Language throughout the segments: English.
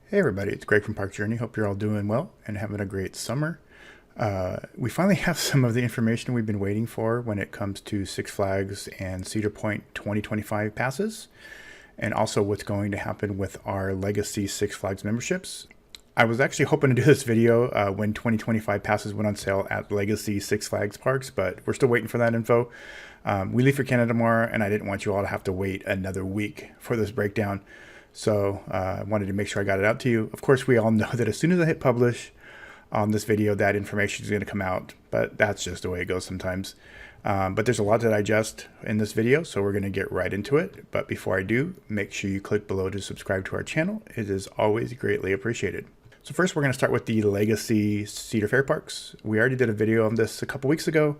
Hey everybody, it's Greg from Park Journey. Hope you're all doing well and having a great summer. We finally have some of the information we've been waiting for when it comes to Six Flags and Cedar Point 2025 passes, and also what's going to happen with our Legacy Six Flags memberships. I was actually hoping to do this video when 2025 passes went on sale at Legacy Six Flags parks, but we're still waiting for that info. We leave for Canada tomorrow, and I didn't want you all to have to wait another week for this breakdown. So I wanted to make sure I got it out to you. Of course, we all know that as soon as I hit publish on this video, that information is going to come out, but that's just the way it goes sometimes. But there's a lot to digest in this video, so we're going to get right into it. But before I do, make sure you click below to subscribe to our channel. It is always greatly appreciated. So first, we're going to start with the Legacy Cedar Fair parks. We already did a video on this a couple weeks ago,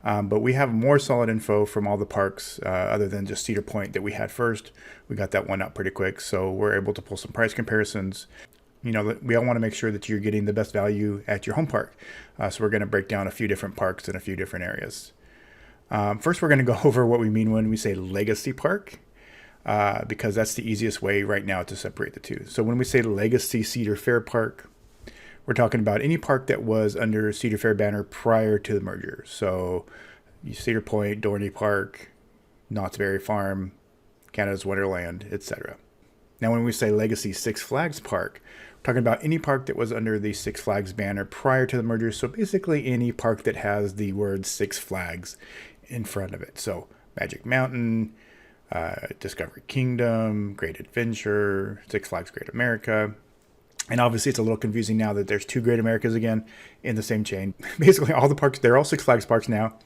but we have more solid info from all the parks other than just Cedar Point that we had first. We got that one out pretty quick, so we're able to pull some price comparisons. You know, we all want to make sure that you're getting the best value at your home park. So we're going to break down a few different parks in a few different areas. First, we're going to go over what we mean when we say Legacy Park. Because that's the easiest way right now to separate the two. So when we say Legacy Cedar Fair Park, we're talking about any park that was under Cedar Fair banner prior to the merger. So Cedar Point, Dorney Park, Knott's Berry Farm, Canada's Wonderland, etc. Now when we say Legacy Six Flags Park, we're talking about any park that was under the Six Flags banner prior to the merger. So basically any park that has the word Six Flags in front of it. So Magic Mountain, Discovery Kingdom, Great Adventure, Six Flags Great America. And obviously it's a little confusing now that there's two Great Americas again in the same chain. Basically all the parks, they're all Six Flags parks now.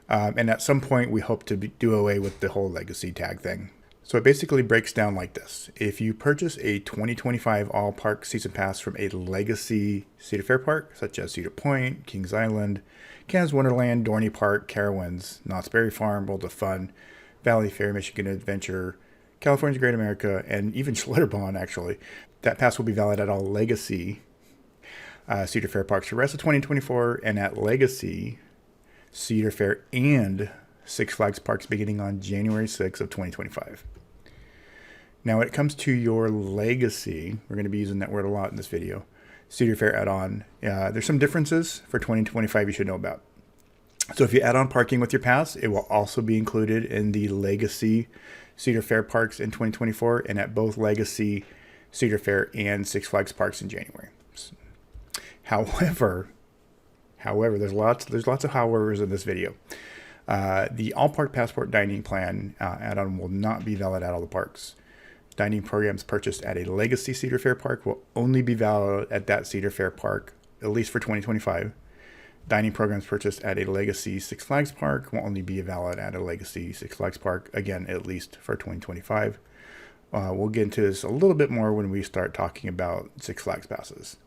And at some point we hope to do away with the whole legacy tag thing. So it basically breaks down like this. If you purchase a 2025 all park season pass from a legacy Cedar Fair park, such as Cedar Point, Kings Island, Canada's Wonderland, Dorney Park, Carowinds, Knott's Berry Farm, World of Fun, Valley Fair, Michigan Adventure, California's Great America, and even Schlitterbahn, actually. That pass will be valid at all Legacy Cedar Fair parks for the rest of 2024 and at Legacy Cedar Fair and Six Flags parks beginning on January 6th of 2025. Now, when it comes to your Legacy, we're going to be using that word a lot in this video, Cedar Fair add-on, there's some differences for 2025 you should know about. So if you add on parking with your pass, it will also be included in the Legacy Cedar Fair parks in 2024 and at both Legacy Cedar Fair and Six Flags parks in January. However, there's lots of howevers in this video. The All Park Passport Dining Plan add-on will not be valid at all the parks. Dining programs purchased at a Legacy Cedar Fair park will only be valid at that Cedar Fair park, at least for 2025. Dining programs purchased at a Legacy Six Flags park will only be valid at a Legacy Six Flags park, again, at least for 2025. We'll get into this a little bit more when we start talking about Six Flags passes.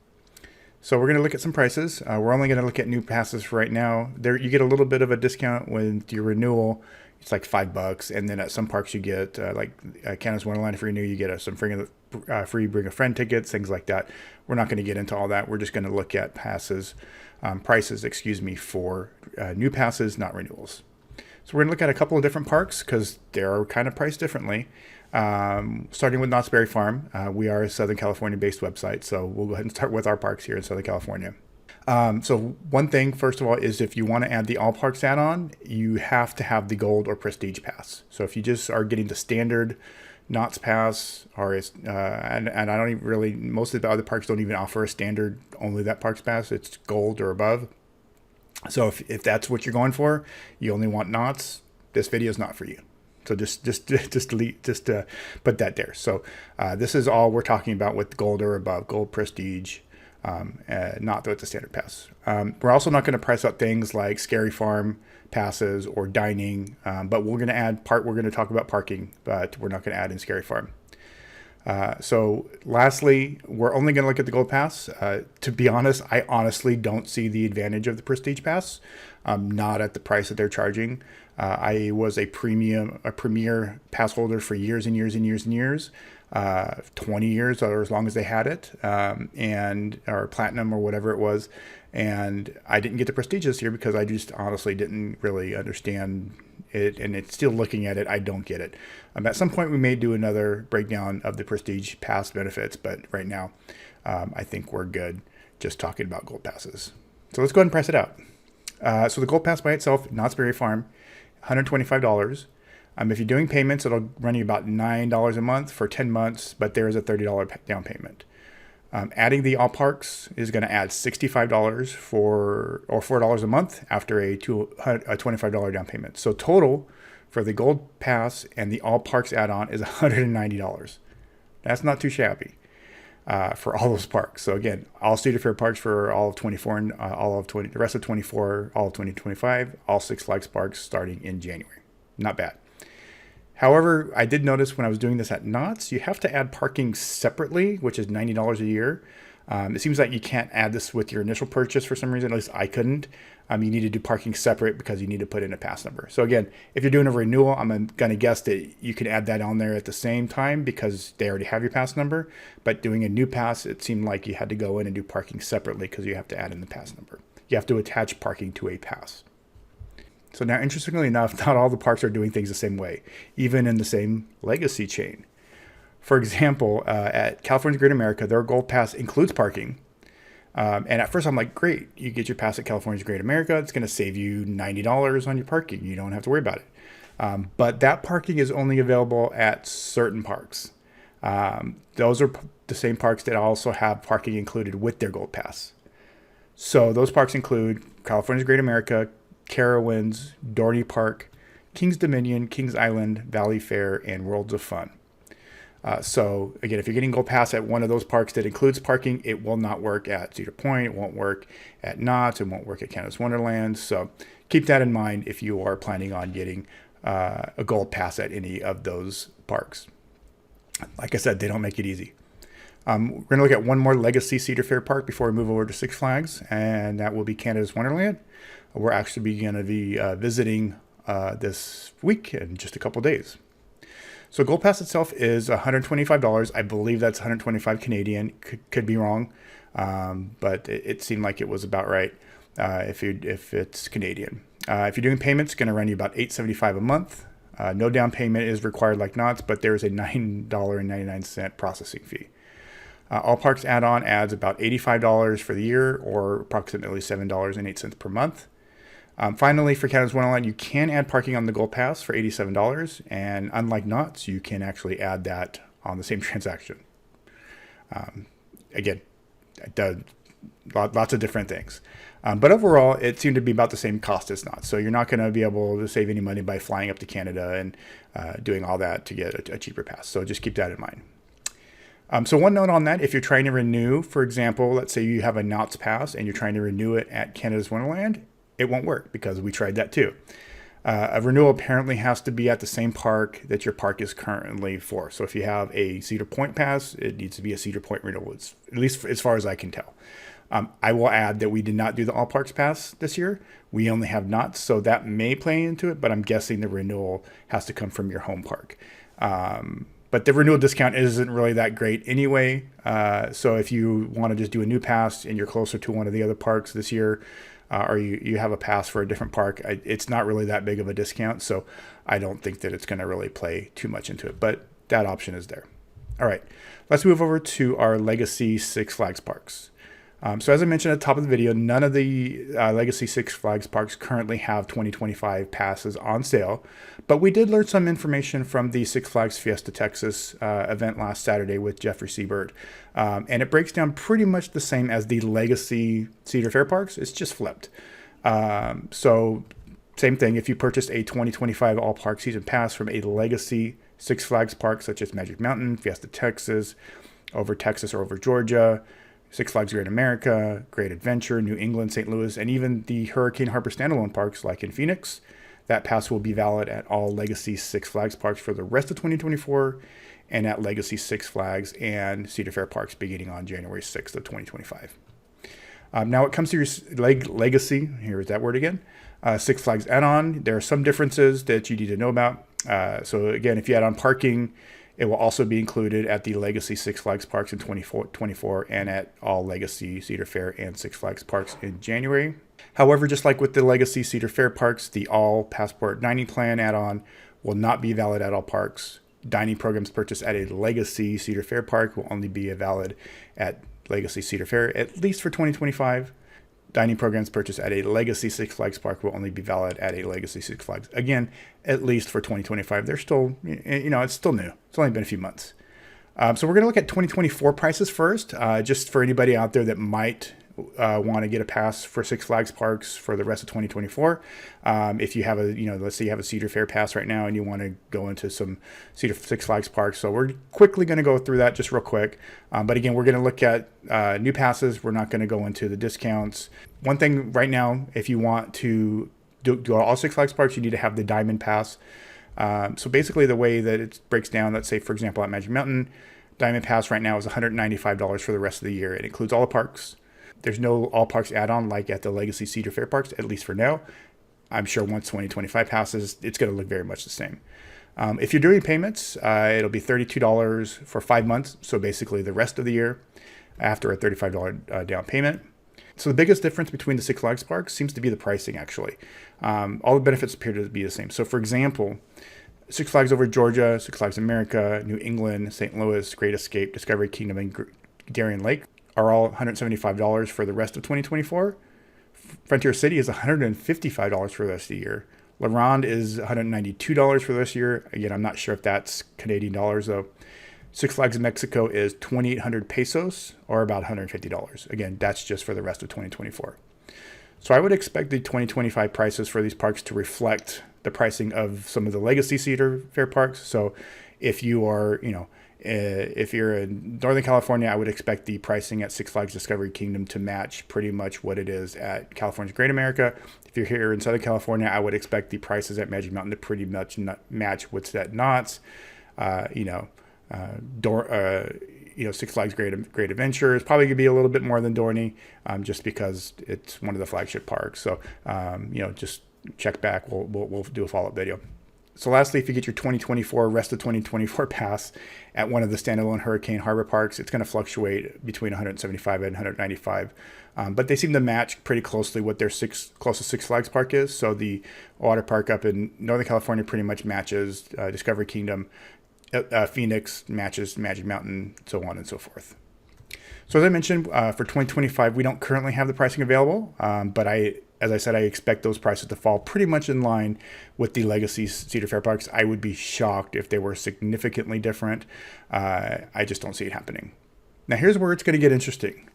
So we're going to look at some prices. We're only going to look at new passes for right now. There, you get a little bit of a discount with your renewal. It's like $5, and then at some parks you get like Canada's Wonderland. If you renew, you get some free bring a friend tickets, things like that. We're not going to get into all that. We're just going to look at prices, for new passes, not renewals. So we're going to look at a couple of different parks because they're kind of priced differently. Starting with Knott's Berry Farm, we are a Southern California based website, so we'll go ahead and start with our parks here in Southern California. So one thing, first of all, is if you want to add the All Parks add-on, you have to have the Gold or Prestige Pass. So if you just are getting the standard Knott's Pass, or and I don't even really, most of the other parks don't even offer a standard, only that Parks Pass, it's Gold or above. So if that's what you're going for, you only want Knott's, this video is not for you. So just put that there. So this is all we're talking about with Gold or above, Gold Prestige, not with the standard pass. We're also not going to price out things like Scary Farm passes or dining, but we're going to talk about parking, but we're not going to add in Scary Farm. So lastly, we're only going to look at the Gold Pass. To be honest, I honestly don't see the advantage of the Prestige Pass, not at the price that they're charging. I was a premier pass holder for years and years and years and years, 20 years or as long as they had it, or platinum or whatever it was. And I didn't get the Prestige this year because I just honestly didn't really understand and it's still looking at it. I don't get it. At some point, we may do another breakdown of the Prestige Pass benefits, but right now, I think we're good just talking about Gold Passes. So let's go ahead and price it out. So the Gold Pass by itself, Knott's Berry Farm, $125. If you're doing payments, it'll run you about $9 a month for 10 months, but there is a $30 down payment. Adding the all parks is going to add $65 or $4 a month after a $25 down payment. So total for the Gold Pass and the all parks add-on is $190. That's not too shabby for all those parks. So again, all Cedar Fair parks for all of 24 and the rest of 24, all of 2025, all Six Flags parks starting in January. Not bad. However, I did notice when I was doing this at Knott's, you have to add parking separately, which is $90 a year. It seems like you can't add this with your initial purchase for some reason. At least I couldn't. You need to do parking separate because you need to put in a pass number. So again, if you're doing a renewal, I'm going to guess that you can add that on there at the same time because they already have your pass number. But doing a new pass, it seemed like you had to go in and do parking separately because you have to add in the pass number. You have to attach parking to a pass. So now, interestingly enough, not all the parks are doing things the same way, even in the same legacy chain. For example, at California's Great America, their Gold Pass includes parking. And at first I'm like, great, you get your pass at California's Great America. It's going to save you $90 on your parking. You don't have to worry about it. But that parking is only available at certain parks. Those are the same parks that also have parking included with their Gold Pass. So those parks include California's Great America, Carowinds, Dorney Park, Kings Dominion, Kings Island, Valley Fair, and Worlds of Fun. So again, if you're getting Gold Pass at one of those parks that includes parking, it will not work at Cedar Point. It won't work at Knott's. It won't work at Canada's Wonderland. So keep that in mind if you are planning on getting a Gold Pass at any of those parks. Like I said, they don't make it easy. We're going to look at one more legacy Cedar Fair park before we move over to Six Flags, and that will be Canada's Wonderland. We're actually going to be visiting this week in just a couple days. So Gold Pass itself is $125. I believe that's 125 Canadian. Could be wrong, but it seemed like it was about right if it's Canadian. If you're doing payments, it's going to run you about $875 a month. No down payment is required like Knott's, but there's a $9.99 processing fee. All Parks add-on adds about $85 for the year, or approximately $7.08 per month. Finally, for Canada's Wonderland, you can add parking on the Gold Pass for $87, and unlike Knott's, you can actually add that on the same transaction. Again, it does lots of different things. But overall, it seemed to be about the same cost as Knott's. So you're not going to be able to save any money by flying up to Canada and doing all that to get a cheaper pass. So just keep that in mind. So one note on that, if you're trying to renew, for example, let's say you have a Knott's pass and you're trying to renew it at Canada's Wonderland, it won't work because we tried that too. A renewal apparently has to be at the same park that your park is currently for. So if you have a Cedar Point pass, it needs to be a Cedar Point renewal, at least as far as I can tell. I will add that we did not do the All Parks pass this year. We only have Knott's, so that may play into it, but I'm guessing the renewal has to come from your home park. But the renewal discount isn't really that great anyway. So if you want to just do a new pass and you're closer to one of the other parks this year, or you have a pass for a different park, it's not really that big of a discount. So I don't think that it's going to really play too much into it, but that option is there. All right, let's move over to our Legacy Six Flags parks. So as I mentioned at the top of the video, none of the Legacy Six Flags parks currently have 2025 passes on sale, but we did learn some information from the Six Flags Fiesta Texas event last Saturday with Jeffrey Seabird, and it breaks down pretty much the same as the Legacy Cedar Fair parks. It's just flipped. So same thing, if you purchased a 2025 all park season pass from a Legacy Six Flags park such as Magic Mountain, Fiesta Texas, over Texas or over Georgia, Six Flags Great America, Great Adventure, New England, St. Louis, and even the Hurricane Harbor standalone parks like in Phoenix, that pass will be valid at all Legacy Six Flags parks for the rest of 2024 and at Legacy Six Flags and Cedar Fair parks beginning on January 6th of 2025. Now it comes to your Legacy, here's that word again, Six Flags add-on. There are some differences that you need to know about. So again, if you add on parking, It will also be included at the Legacy Six Flags Parks in 2024 and at all Legacy Cedar Fair and Six Flags Parks in January. However, just like with the Legacy Cedar Fair parks, the all passport dining plan add-on will not be valid at all parks. Dining programs purchased at a Legacy Cedar Fair park will only be valid at Legacy Cedar Fair, at least for 2025. Dining programs purchased at a Legacy Six Flags park will only be valid at a Legacy Six Flags. Again, at least for 2025. They're still, it's still new. It's only been a few months. So we're going to look at 2024 prices first, just for anybody out there that might want to get a pass for Six Flags parks for the rest of 2024. If you have let's say you have a Cedar Fair pass right now and you want to go into some Six Flags parks. So we're quickly going to go through that just real quick. But again, we're going to look at new passes. We're not going to go into the discounts. One thing right now, if you want to do all Six Flags parks, you need to have the Diamond Pass. So basically the way that it breaks down, let's say, for example, at Magic Mountain, Diamond Pass right now is $195 for the rest of the year. It includes all the parks. There's no all parks add-on like at the Legacy Cedar Fair parks, at least for now. I'm sure once 2025 passes, it's going to look very much the same. If you're doing payments, it'll be $32 for 5 months. So basically the rest of the year after a $35 down payment. So the biggest difference between the Six Flags parks seems to be the pricing, actually. All the benefits appear to be the same. So for example, Six Flags Over Georgia, Six Flags America, New England, St. Louis, Great Escape, Discovery Kingdom, and Darien Lake are all $175 for the rest of 2024. Frontier City is $155 for the rest of the year. La Ronde is $192 for the rest of the year. Again, I'm not sure if that's Canadian dollars, though. Six Flags Mexico is 2,800 pesos, or about $150. Again, that's just for the rest of 2024. So I would expect the 2025 prices for these parks to reflect the pricing of some of the Legacy Cedar Fair parks. So if you are, if you're in Northern California, I would expect the pricing at Six Flags Discovery Kingdom to match pretty much what it is at California's Great America. If you're here in Southern California, I would expect the prices at Magic Mountain to pretty much match what's at Knott's. Six Flags Great Adventure is probably going to be a little bit more than Dorney, just because it's one of the flagship parks. So, just check back. We'll do a follow-up video. So lastly, if you get your 2024 rest of 2024 pass at one of the standalone Hurricane Harbor parks, it's going to fluctuate between $175 and $195. But they seem to match pretty closely what their closest Six Flags park is. So the water park up in Northern California pretty much matches Discovery Kingdom. Phoenix matches Magic Mountain, so on and so forth. So as I mentioned, for 2025, we don't currently have the pricing available, but as I said, I expect those prices to fall pretty much in line with the Legacy Cedar Fair parks. I would be shocked if they were significantly different. I just don't see it happening. Now here's where it's going to get interesting.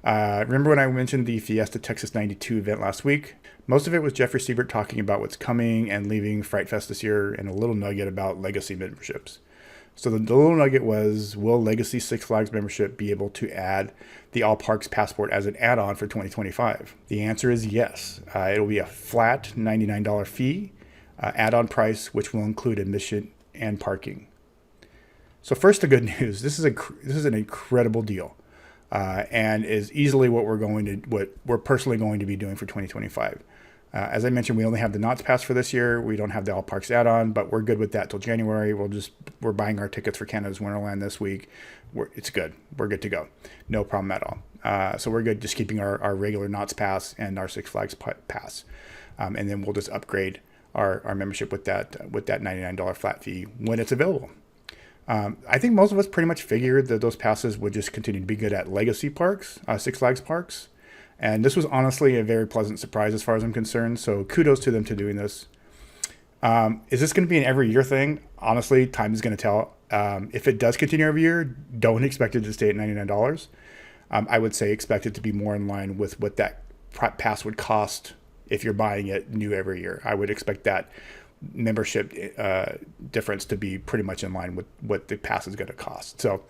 Remember when I mentioned the Fiesta Texas 92 event last week? Most of it was Jeffrey Siebert talking about what's coming and leaving Fright Fest this year, and a little nugget about Legacy memberships. So the little nugget was, will Legacy Six Flags membership be able to add the All Parks Passport as an add-on for 2025? The answer is yes. It'll be a flat $99 fee, add-on price, which will include admission and parking. So first, the good news. This is an incredible deal, and is easily what we're personally going to be doing for 2025. As I mentioned, we only have the Knott's Pass for this year. We don't have the All Parks add-on, but we're good with that till January. We're buying our tickets for Canada's Winterland this week. It's good. We're good to go. No problem at all. So we're good just keeping our regular Knott's Pass and our Six Flags Pass. And then we'll just upgrade our membership with that $99 flat fee when it's available. I think most of us pretty much figured that those passes would just continue to be good at Legacy parks, Six Flags parks. And this was honestly a very pleasant surprise as far as I'm concerned. So kudos to them to doing this. Is this going to be an every year thing? Honestly, time is going to tell. If it does continue every year, don't expect it to stay at $99. I would say expect it to be more in line with what that pass would cost if you're buying it new every year. I would expect that membership difference to be pretty much in line with what the pass is going to cost. So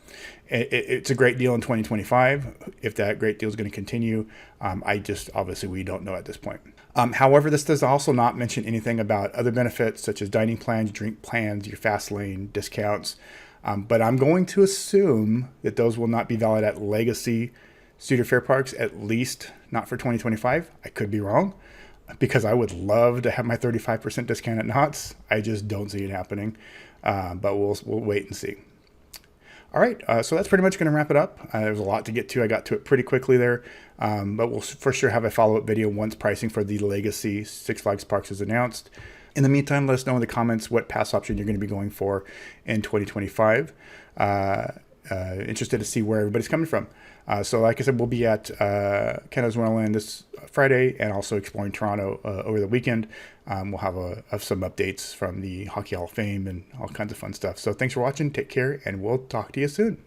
it's a great deal in 2025. If that great deal is going to continue, obviously we don't know at this point. However, this does also not mention anything about other benefits such as dining plans, drink plans, your fast lane discounts. But I'm going to assume that those will not be valid at Legacy Cedar Fair parks, at least not for 2025. I could be wrong. because I would love to have my 35% discount at Knott's. I just don't see it happening. But we'll wait and see. All right, so that's pretty much going to wrap it up. There's a lot to get to. I got to it pretty quickly there, but we'll for sure have a follow-up video once pricing for the Legacy Six Flags Parks is announced. In the meantime, let us know in the comments what pass option you're going to be going for in 2025. Interested to see where everybody's coming from. So like I said, we'll be at Canada's Wonderland this Friday and also exploring Toronto over the weekend. We'll have some updates from the Hockey Hall of Fame and all kinds of fun stuff. So thanks for watching. Take care, and we'll talk to you soon.